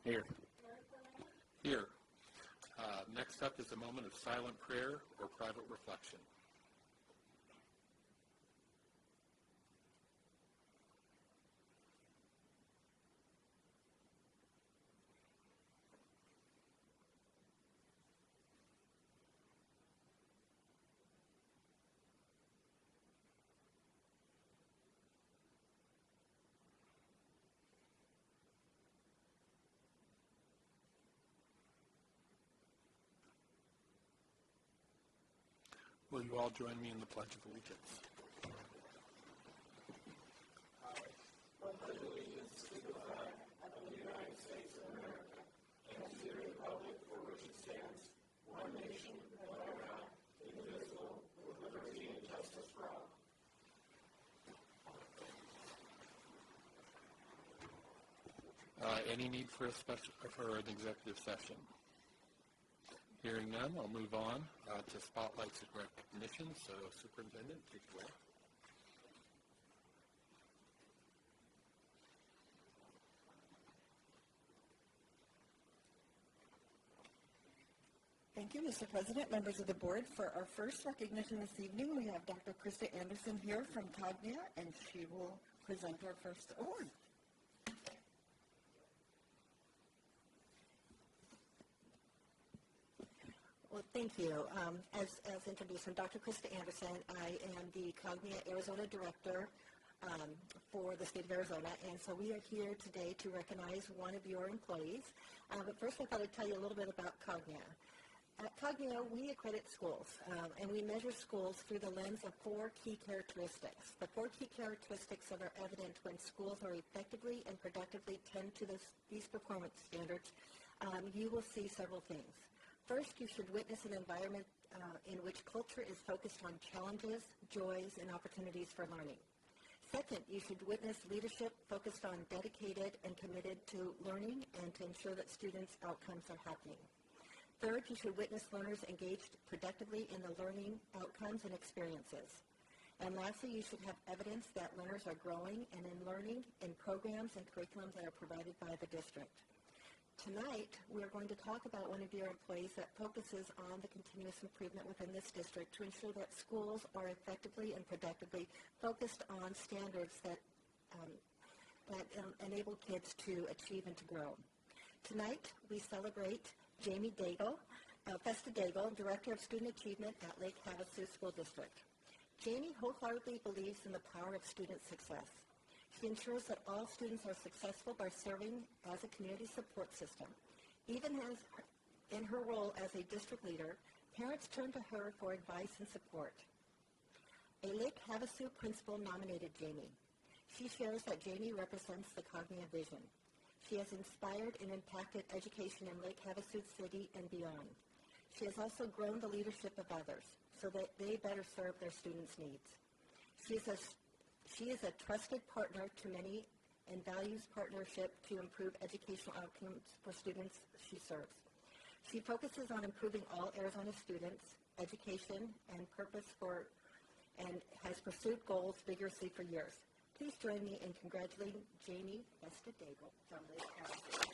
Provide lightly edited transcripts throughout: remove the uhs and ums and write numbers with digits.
Here. Here. Next up is a moment of silent prayer or private reflection. Will you all join me in the Pledge of Allegiance? Any need for an executive session? Hearing none, I'll move on to spotlights and recognition. So, Superintendent, take it away. Thank you, Mr. President, members of the board. For our first recognition this evening, we have Dr. Krista Anderson here from Cognia, and she will present our first award. Well, thank you. As introduced, I'm Dr. Krista Anderson. I am the Cognia Arizona Director for the state of Arizona, and so we are here today to recognize one of your employees. But first, I thought I'd tell you a little bit about Cognia. At Cognia, we accredit schools, and we measure schools through the lens of 4 key characteristics. The 4 key characteristics that are evident when schools are effectively and productively tend to these performance standards, you will see several things. First, you should witness an environment in which culture is focused on challenges, joys, and opportunities for learning. Second, you should witness leadership focused on dedicated and committed to learning and to ensure that students' outcomes are happening. Third, you should witness learners engaged productively in the learning outcomes and experiences. And lastly, you should have evidence that learners are growing and in learning in programs and curriculums that are provided by the district. Tonight, we are going to talk about one of your employees that focuses on the continuous improvement within this district to ensure that schools are effectively and productively focused on standards that enable kids to achieve and to grow. Tonight, we celebrate Jamie Daigle, Festa Daigle, Director of Student Achievement at Lake Havasu School District. Jamie wholeheartedly believes in the power of student success. She ensures that all students are successful by serving as a community support system. Even as in her role as a district leader, parents turn to her for advice and support. A Lake Havasu principal nominated Jamie. She shares that Jamie represents the Cognia vision. She has inspired and impacted education in Lake Havasu City and beyond. She has also grown the leadership of others so that they better serve their students' needs. She is a trusted partner to many and values partnership to improve educational outcomes for students she serves. She focuses on improving all Arizona students' education and and has pursued goals vigorously for years. Please join me in congratulating Jamie Festa Daigle from Lake Havasu.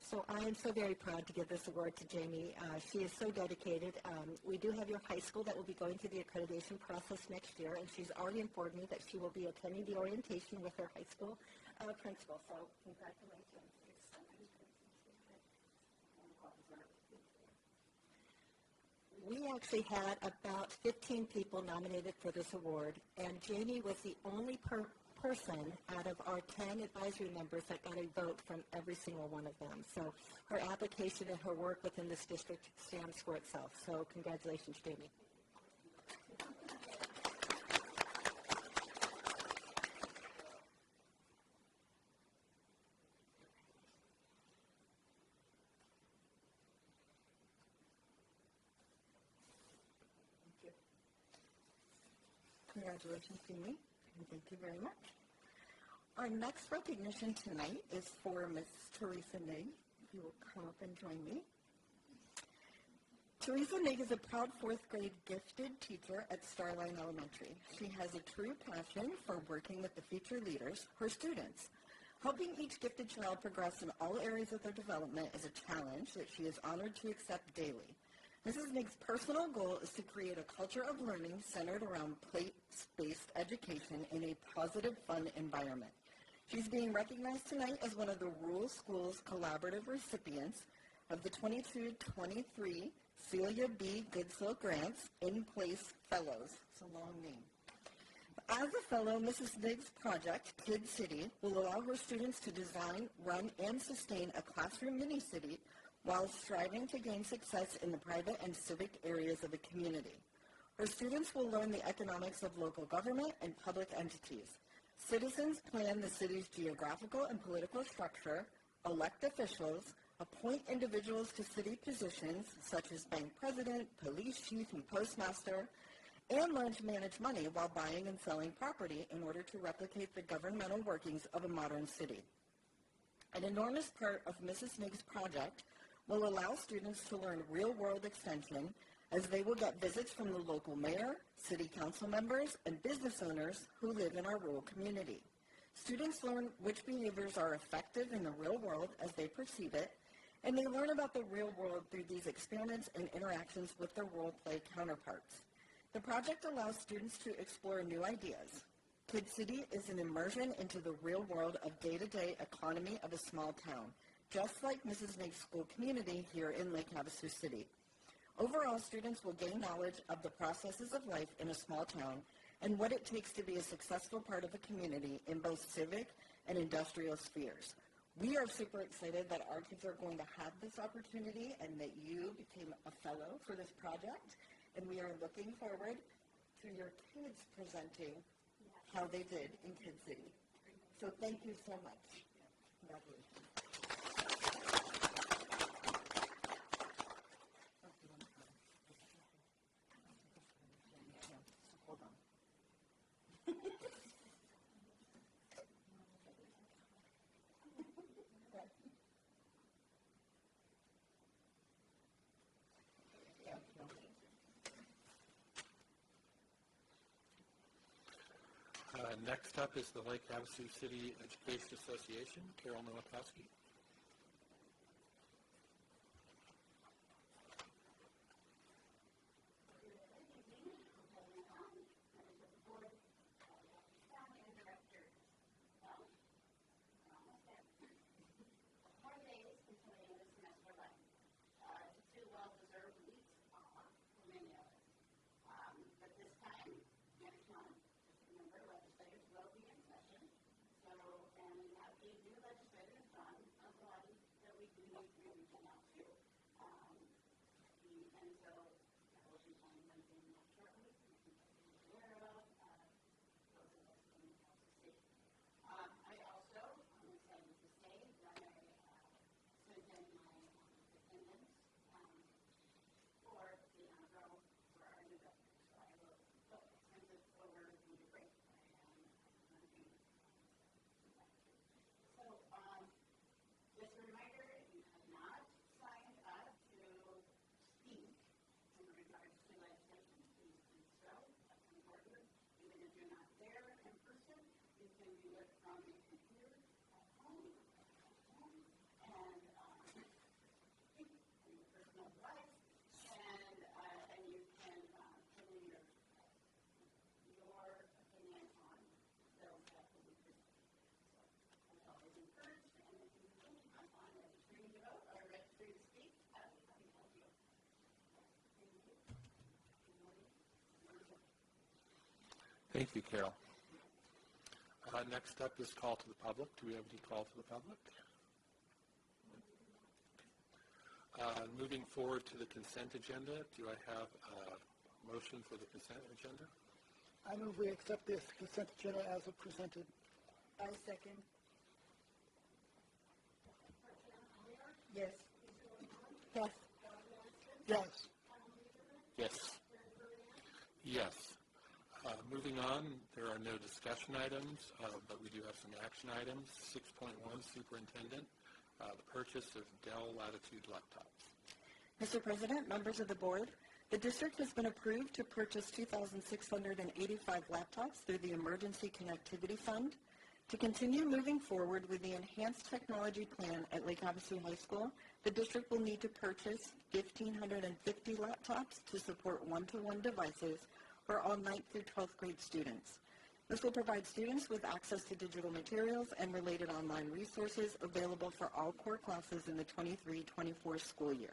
So I am so very proud to give this award to Jamie. She is so dedicated. We do have your high school that will be going through the accreditation process next year, and she's already informed me that she will be attending the orientation with her high school principal. So congratulations. We actually had about 15 people nominated for this award, and Jamie was the only person out of our 10 advisory members that got a vote from every single one of them. So her application and her work within this district stands for itself. So congratulations, Jamie. Congratulations, Jamie, and thank you very much. Our next recognition tonight is for Ms. Teresa Ning. If you will come up and join me. Teresa Nig is a proud fourth grade gifted teacher at Starline Elementary. She has a true passion for working with the future leaders, her students. Helping each gifted child progress in all areas of their development is a challenge that she is honored to accept daily. Mrs. Nig's personal goal is to create a culture of learning centered around place-based education in a positive, fun environment. She's being recognized tonight as one of the Rural Schools Collaborative recipients of the 22-23 Celia B. Goodsell Grants In Place Fellows. It's a long name. As a fellow, Mrs. Nig's project, Kid City, will allow her students to design, run, and sustain a classroom mini-city while striving to gain success in the private and civic areas of the community. Her students will learn the economics of local government and public entities. Citizens plan the city's geographical and political structure, elect officials, appoint individuals to city positions such as bank president, police chief, and postmaster, and learn to manage money while buying and selling property in order to replicate the governmental workings of a modern city. An enormous part of Mrs. Nig's project will allow students to learn real-world extension as they will get visits from the local mayor, city council members, and business owners who live in our rural community. Students learn which behaviors are effective in the real world as they perceive it, and they learn about the real world through these experiments and interactions with their role-play counterparts. The project allows students to explore new ideas. Kid City is an immersion into the real world of day-to-day economy of a small town, just like Mrs. Nig's school community here in Lake Havasu City. Overall, students will gain knowledge of the processes of life in a small town and what it takes to be a successful part of a community in both civic and industrial spheres. We are super excited that our kids are going to have this opportunity and that you became a fellow for this project. And we are looking forward to your kids presenting how they did in Kid City. So thank you so much. Congratulations. Hold on. Next up is the Lake Havasu City Education Association, Carol Nowakowski. Thank you, Carol. Next up is call to the public. Do we have any call to the public? Moving forward to the consent agenda, do I have a motion for the consent agenda? I move we accept this consent agenda as presented. I second. Yes. Yes. Yes. Yes. Yes. Moving on, there are no discussion items, but we do have some action items. 6.1, Superintendent, the purchase of Dell Latitude laptops. Mr. President, members of the board, the district has been approved to purchase 2,685 laptops through the Emergency Connectivity Fund. To continue moving forward with the enhanced technology plan at Lake Havasu High School, the district will need to purchase 1,550 laptops to support one-to-one devices for all 9th through 12th grade students. This will provide students with access to digital materials and related online resources available for all core classes in the 23-24 school year.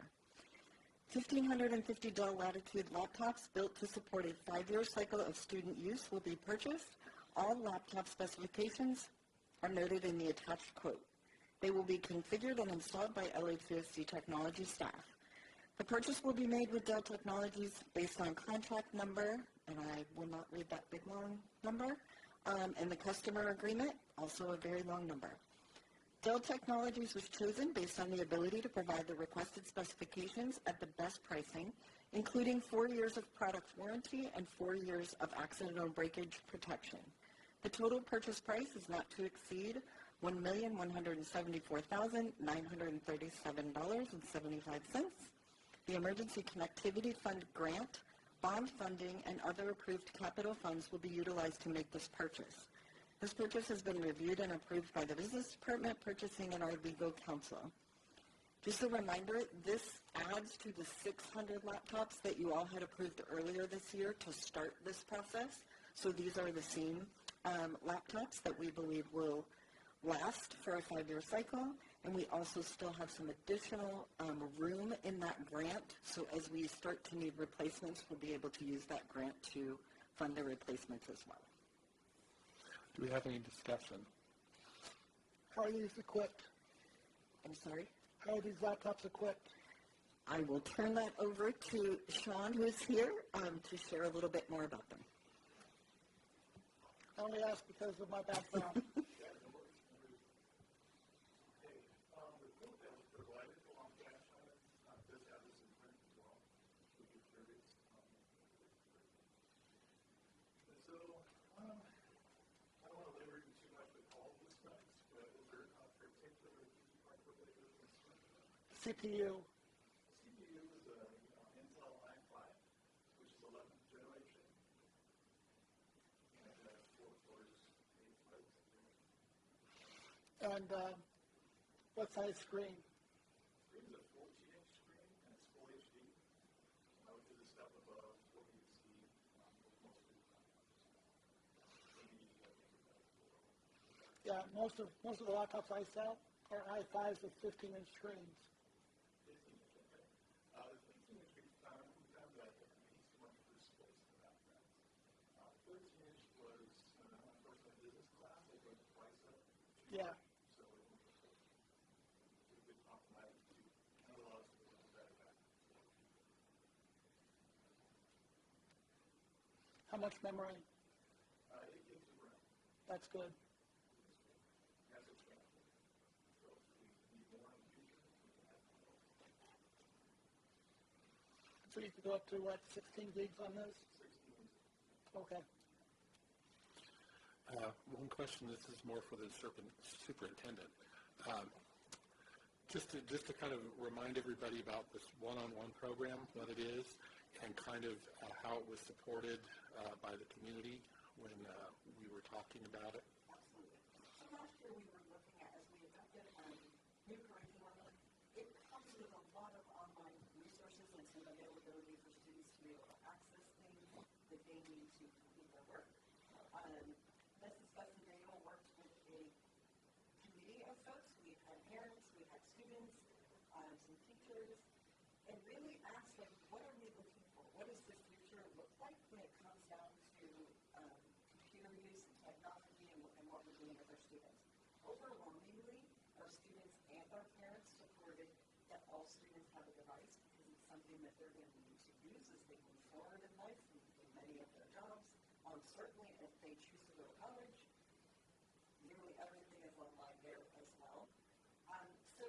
1,550 Dell Latitude laptops built to support a 5-year cycle of student use will be purchased. All laptop specifications are noted in the attached quote. They will be configured and installed by LHUSD technology staff. The purchase will be made with Dell Technologies based on contract number, and I will not read that big long number, and the customer agreement, also a very long number. Dell Technologies was chosen based on the ability to provide the requested specifications at the best pricing, including 4 years of product warranty and 4 years of accidental breakage protection. The total purchase price is not to exceed $1,174,937.75. The Emergency Connectivity Fund grant, bond funding, and other approved capital funds will be utilized to make this purchase. This purchase has been reviewed and approved by the Business Department, Purchasing, and our legal counsel. Just a reminder, this adds to the 600 laptops that you all had approved earlier this year to start this process. So these are the same laptops that we believe will last for a 5-year cycle, and we also still have some additional room in that grant. So as we start to need replacements, we'll be able to use that grant to fund the replacements as well. Do we have any discussion? How are these equipped? I'm sorry? How are these laptops equipped? I will turn that over to Sean, who is here, to share a little bit more about them. I only ask because of my background. CPU. CPU is a Intel i5, which is 11th generation, and it has 4 cores, 8 threads. And what size screen? Screen is a 14-inch screen, and it's full HD, which is a step above what you see with most of the Yeah, most of the laptops I sell are i5s with 15-inch screens. Yeah. How much memory? That's good. So you could go up to, what, 16 gigs on this? 16. Okay. One question, this is more for the superintendent. Just to kind of remind everybody about this one-on-one program, what it is, and kind of how it was supported by the community when we were talking about it. Absolutely. So last year we were looking at, as we adopted new curriculum, it comes with a lot of online resources and some availability for students to be able to access things that they need to complete their work. Mrs. Besson Daniel worked with a committee of folks. We had parents, we had students, some teachers, and really asked, like, what are we looking for? What does the future look like when it comes down to computer use and technology and what we're doing with our students? Overwhelmingly, our students and our parents supported that all students have a device because it's something that they're going to need to use as they move forward in life in many of their jobs. Certainly, if they choose to go to college, nearly everything is online there as well. So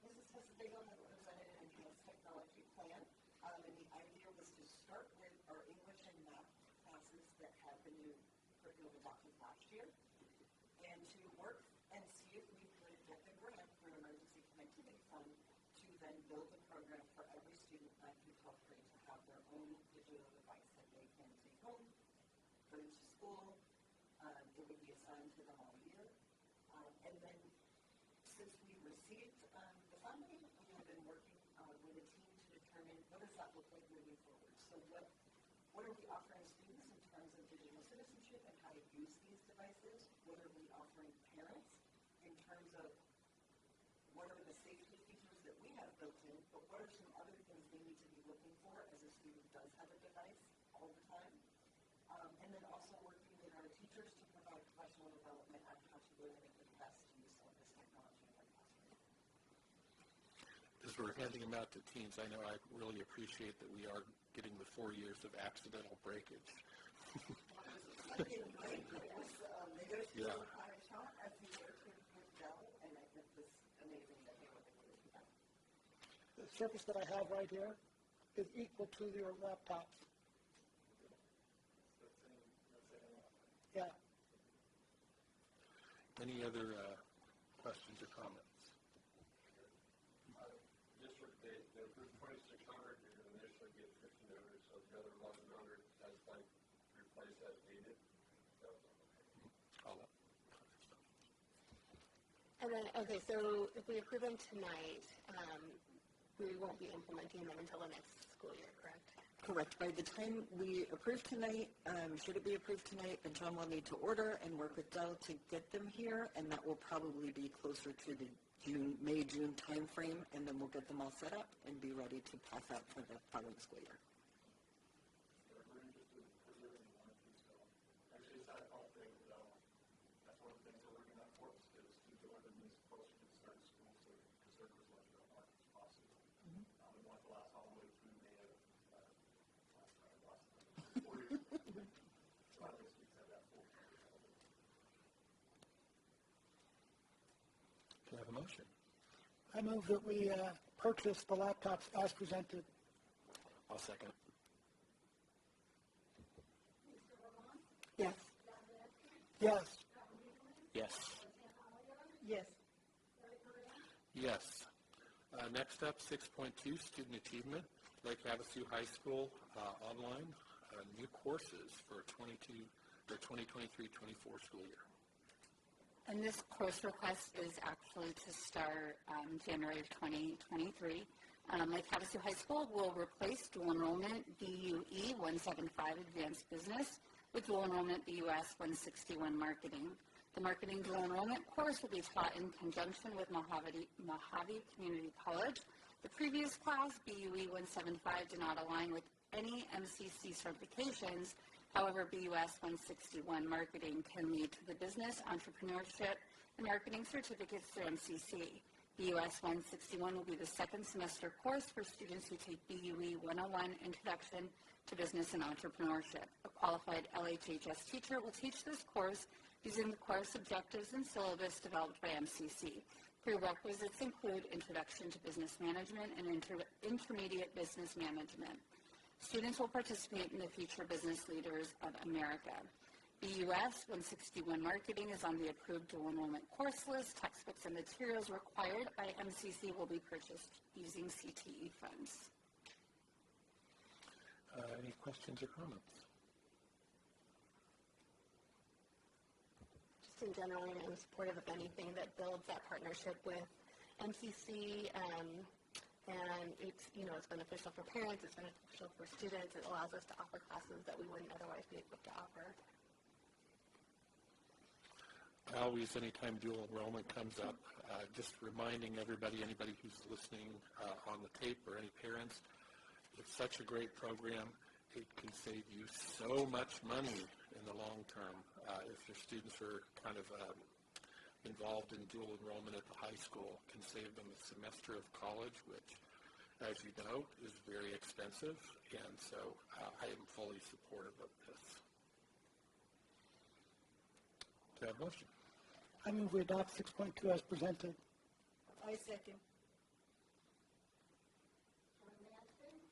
Mrs. Hessedagle had presented an enhanced technology plan, and the idea was to start with our English and math classes that had the new curriculum adopted last year, and to work and see if we could get the grant through Emergency Connectivity Fund to then build the program for every student school. It would be assigned to them all year. And then since we received the funding, we have been working with a team to determine what does that look like moving forward. So what are we offering students in terms of digital citizenship and how to use these devices? What are we offering parents in terms of what are the safety features that we have built in, but what are some other things they need to be looking for as a student does have a device all the time? And then also working with our teachers to provide professional development on how to really make the best use of this technology in their classroom. As we're handing them out to teens, I know I really appreciate that we are getting the 4 years of accidental breakage. Yeah. I shot as the air with Dell, and it was amazing that they were able to do that. The surface that I have right here is equal to your laptops. Yeah. Any other questions or comments? District, they approved 2,600, you're going to initially get 1,500, so the other 1,100 as like replace as needed. And then, okay, so if we approve them tonight, we won't be implementing them until the next school year, correct? Correct. By the time we approve tonight, should it be approved tonight, then John will need to order and work with Dell to get them here, and that will probably be closer to the May-June timeframe, and then we'll get them all set up and be ready to pass out for the following school year. We're interested in preserving the warranty, so actually it's not a whole thing, though. That's one of the things we're working on for us, is to deliver this closer to the start of school so we can preserve as much of the warranty as possible. We want to last all the way through May of last 4 years. A lot of those weeks have that full. Can I have a motion? I move that we purchase the laptops as presented. I'll second. Yes. Yes. Yes. Yes. Yes. Next up, 6.2, student achievement. Lake Havasu High School online new courses for 2023-24 school year. And this course request is actually to start January of 2023. Lake Havasu High School will replace dual enrollment BUE 175 Advanced Business with dual enrollment BUS 161 Marketing. The Marketing dual enrollment course will be taught in conjunction with Mojave Community College. The previous class, BUE 175, did not align with any MCC certifications. However, BUS 161 Marketing can lead to the business, entrepreneurship, and marketing certificates through MCC. BUS 161 will be the second semester course for students who take BUE 101 Introduction to Business and Entrepreneurship. A qualified LHHS teacher will teach this course using the course objectives and syllabus developed by MCC. Prerequisites include Introduction to Business Management and Intermediate Business Management. Students will participate in the Future Business Leaders of America. BUS 161 Marketing is on the approved dual enrollment course list. Textbooks and materials required by MCC will be purchased using CTE funds. Any questions or comments? Just in general, I'm supportive of anything that builds that partnership with MCC. And it's, it's beneficial for parents, it's beneficial for students, it allows us to offer classes that we wouldn't otherwise be equipped to offer. Always, anytime dual enrollment comes up, just reminding everybody, anybody who's listening on the tape or any parents, it's such a great program. It can save you so much money in the long term if your students are kind of involved in dual enrollment at the high school. Can save them a semester of college, which, as you know, is very expensive, and so I am fully supportive of this. Do I have a motion? I move we adopt 6.2 as presented. I second.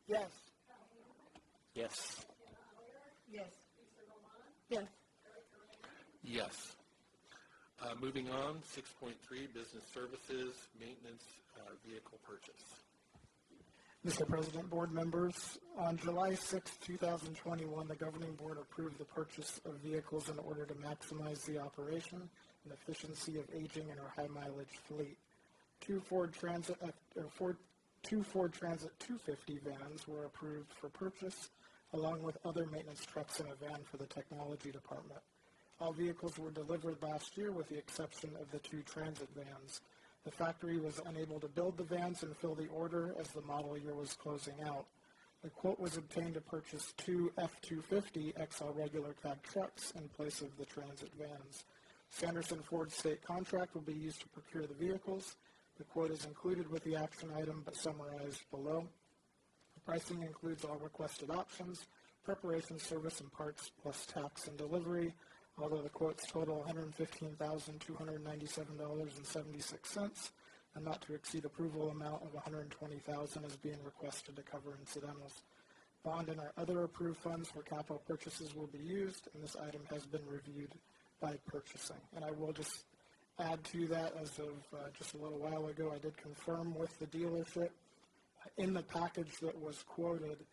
Yes. Yes. Yes. Yes. Yes. Moving on, 6.3, business services, maintenance, vehicle purchase. Mr. President, board members, on July 6, 2021, the governing board approved the purchase of vehicles in order to maximize the operation and efficiency of aging in our high-mileage fleet. Two Ford Transit 250 vans were approved for purchase, along with other maintenance trucks and a van for the technology department. All vehicles were delivered last year with the exception of the 2 transit vans. The factory was unable to build the vans and fill the order as the model year was closing out. The quote was obtained to purchase 2 F-250 XL regular cab trucks in place of the transit vans. Sanderson Ford's state contract will be used to procure the vehicles. The quote is included with the action item but summarized below. The pricing includes all requested options, preparation, service, and parts, plus tax and delivery, although the quotes total $115,297.76, and not to exceed approval amount of $120,000 is being requested to cover incidentals. Bond and our other approved funds for capital purchases will be used, and this item has been reviewed by purchasing. And I will just add to that, as of just a little while ago, I did confirm with the dealership in the package that was quoted,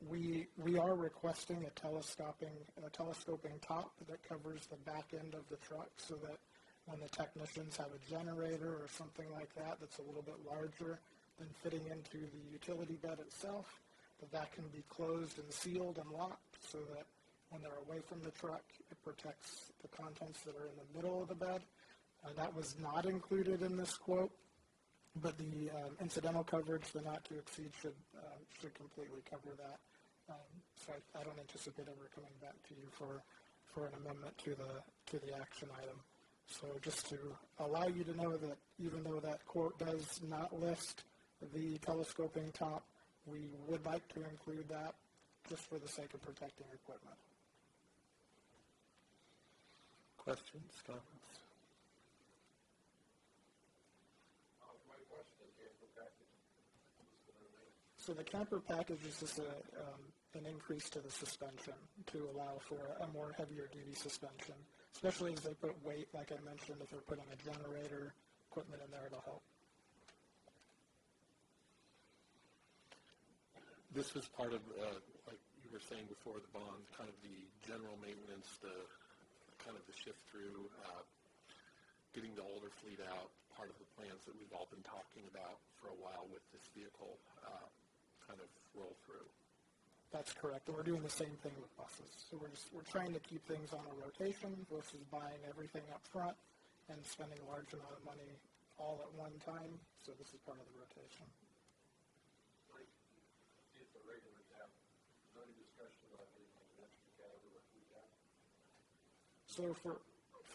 we are requesting a telescoping top that covers the back end of the truck so that when the technicians have a generator or something like that that's a little bit larger than fitting into the utility bed itself, that can be closed and sealed and locked so that when they're away from the truck, it protects the contents that are in the middle of the bed. That was not included in this quote, but the incidental coverage, the not to exceed, should completely cover that. So I don't anticipate ever coming back to you for an amendment to the action item. So just to allow you to know that even though that quote does not list the telescoping top, we would like to include that just for the sake of protecting equipment. Questions, comments? So the camper package is just an increase to the suspension to allow for a more heavier duty suspension, especially as they put weight, like I mentioned, if they're putting a generator equipment in there, it'll help. This was part of, like you were saying before, the bond, kind of the general maintenance, the kind of the shift through, getting the older fleet out, part of the plans that we've all been talking about for a while with this vehicle kind of roll through. That's correct. And we're doing the same thing with buses. So we're trying to keep things on a rotation versus buying everything up front and spending a large amount of money all at one time. So this is part of the rotation. So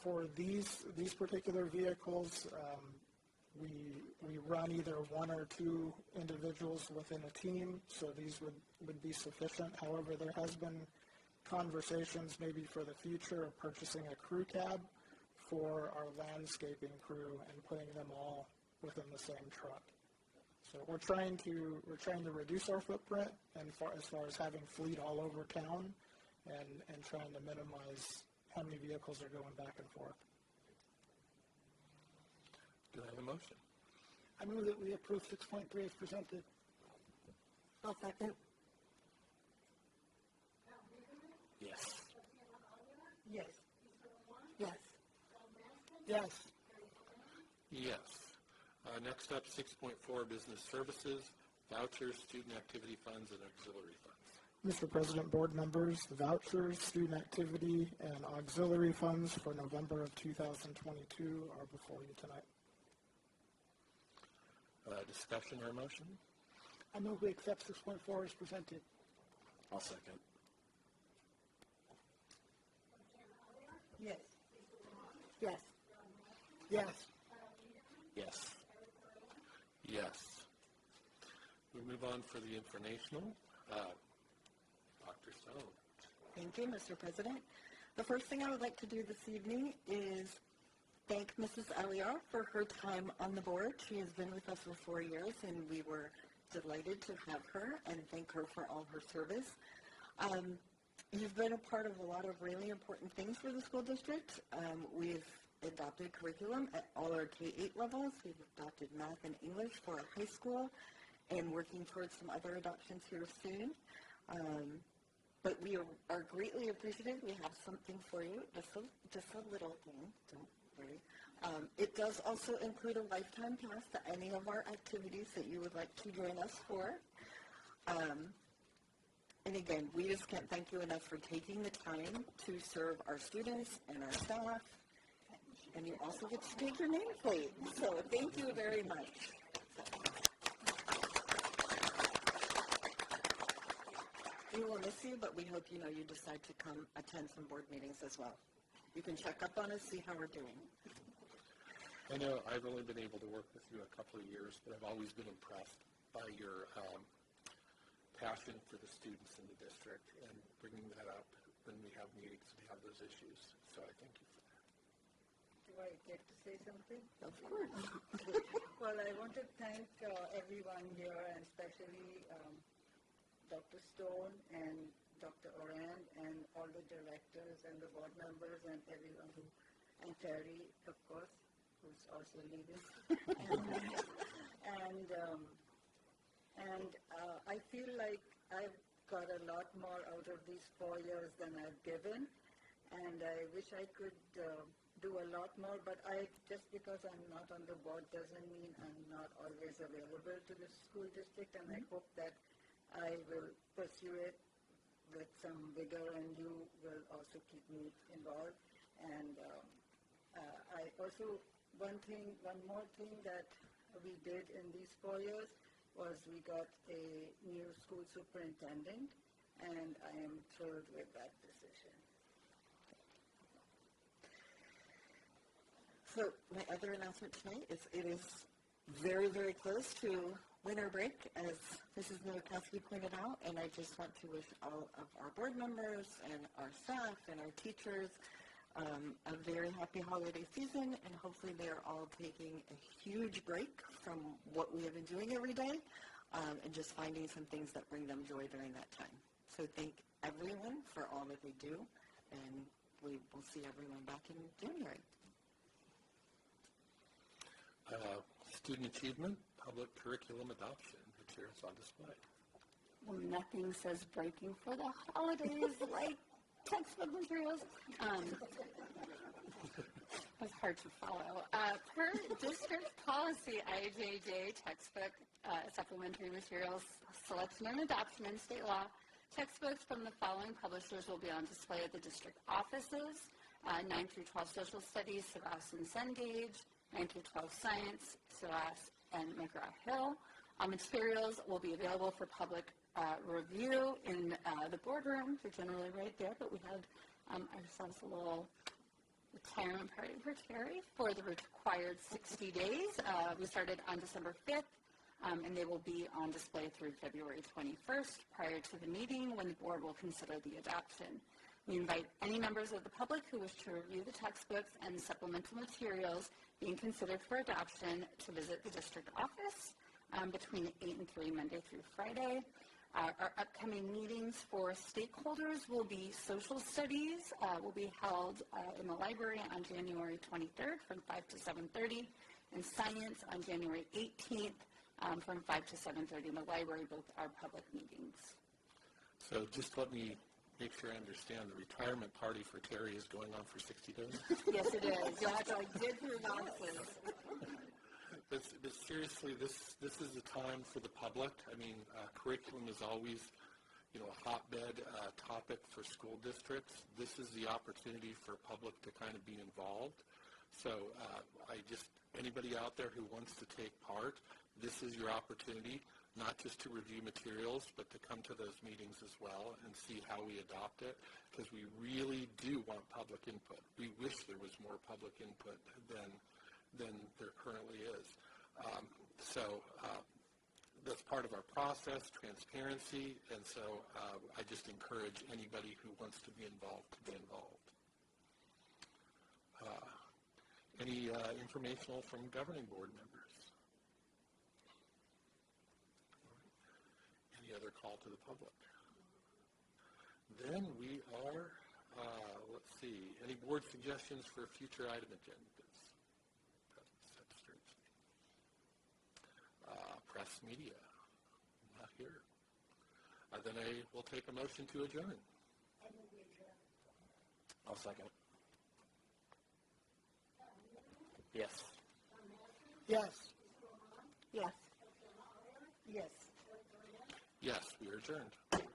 for these particular vehicles, we run either 1 or 2 individuals within a team, so these would be sufficient. However, there has been conversations maybe for the future of purchasing a crew cab for our landscaping crew and putting them all within the same truck. So we're trying to reduce our footprint and as far as having fleet all over town and trying to minimize how many vehicles are going back and forth. Do I have a motion? I move that we approve 6.3 as presented. I'll second. Yes. Yes. Yes. Yes. Yes. Next up, 6.4, business services, vouchers, student activity funds, and auxiliary funds. Mr. President, board members, the vouchers, student activity, and auxiliary funds for November of 2022 are before you tonight. Discussion or motion? I move we accept 6.4 as presented. I'll second. Yes. Yes. Yes. Yes. Yes. We move on for the informational. Dr. Stone. Thank you, Mr. President. The first thing I would like to do this evening is thank Mrs. Aliar for her time on the board. She has been with us for 4 years, and we were delighted to have her and thank her for all her service. You've been a part of a lot of really important things for the school district. We've adopted curriculum at all our K-8 levels. We've adopted math and English for our high school. and working towards some other adoptions here soon. But we are greatly appreciative. We have something for you, just a little thing, don't worry. It does also include a lifetime pass to any of our activities that you would like to join us for. And again, we just can't thank you enough for taking the time to serve our students and our staff. And you also get to take your nameplate. So thank you very much. We will miss you, but we hope you decide to come attend some board meetings as well. You can check up on us, see how we're doing. I know I've only been able to work with you a couple of years, but I've always been impressed by your passion for the students in the district and bringing that up when we have meetings and have those issues. So I thank you for that. Do I get to say something? Of course. Well, I want to thank everyone here, and especially Dr. Stone and Dr. Oran and all the directors and the board members and everyone and Terry, of course, who's also leaving. and I feel like I've got a lot more out of these 4 years than I've given, and I wish I could do a lot more, but just because I'm not on the board doesn't mean I'm not always available to the school district, and I hope that I will pursue it with some vigor, and you will also keep me involved. And I also, one more thing that we did in these 4 years was we got a new school superintendent, and I am thrilled with that decision. So my other announcement tonight is it is very, very close to winter break, as Mrs. Nowakowski pointed out, and I just want to wish all of our board members and our staff and our teachers a very happy holiday season, and hopefully they're all taking a huge break from what we have been doing every day, and just finding some things that bring them joy during that time. So thank everyone for all that they do, and we will see everyone back in January. Student achievement, public curriculum adoption, materials on display. Well, nothing says breaking for the holidays like textbook materials. It was hard to follow. Per district policy, IJJ textbook supplementary materials selection and adoption in state law, textbooks from the following publishers will be on display at the district offices: 9 through 12 social studies, Sagas and Cengage; 9 through 12 science, Sagas and McGraw-Hill. Materials will be available for public review in the boardroom. They're generally right there, but we had ourselves a little retirement party for Terry for the required 60 days. We started on December 5th, and they will be on display through February 21st prior to the meeting when the board will consider the adoption. We invite any members of the public who wish to review the textbooks and supplemental materials being considered for adoption to visit the district office between 8 and 3 Monday through Friday. Our upcoming meetings for stakeholders will be social studies, will be held in the library on January 23rd from 5 to 7:30, and science on January 18th from 5 to 7:30 in the library. Both are public meetings. So just let me make sure I understand. The retirement party for Terry is going on for 60 days? Yes, it is. Yes, I did hear nonsense. But seriously, this is the time for the public. I mean, curriculum is always, a hotbed topic for school districts. This is the opportunity for public to kind of be involved. So anybody out there who wants to take part, this is your opportunity, not just to review materials, but to come to those meetings as well and see how we adopt it, because we really do want public input. We wish there was more public input than there currently is. That's part of our process, transparency, and so I just encourage anybody who wants to be involved to be involved. Any informational from governing board members? Any other call to the public? Then we are, let's see, any board suggestions for future item agendas? Press media. Then I will take a motion to adjourn. I'll second. Yes. Yes. Yes. Yes. Yes, we are adjourned.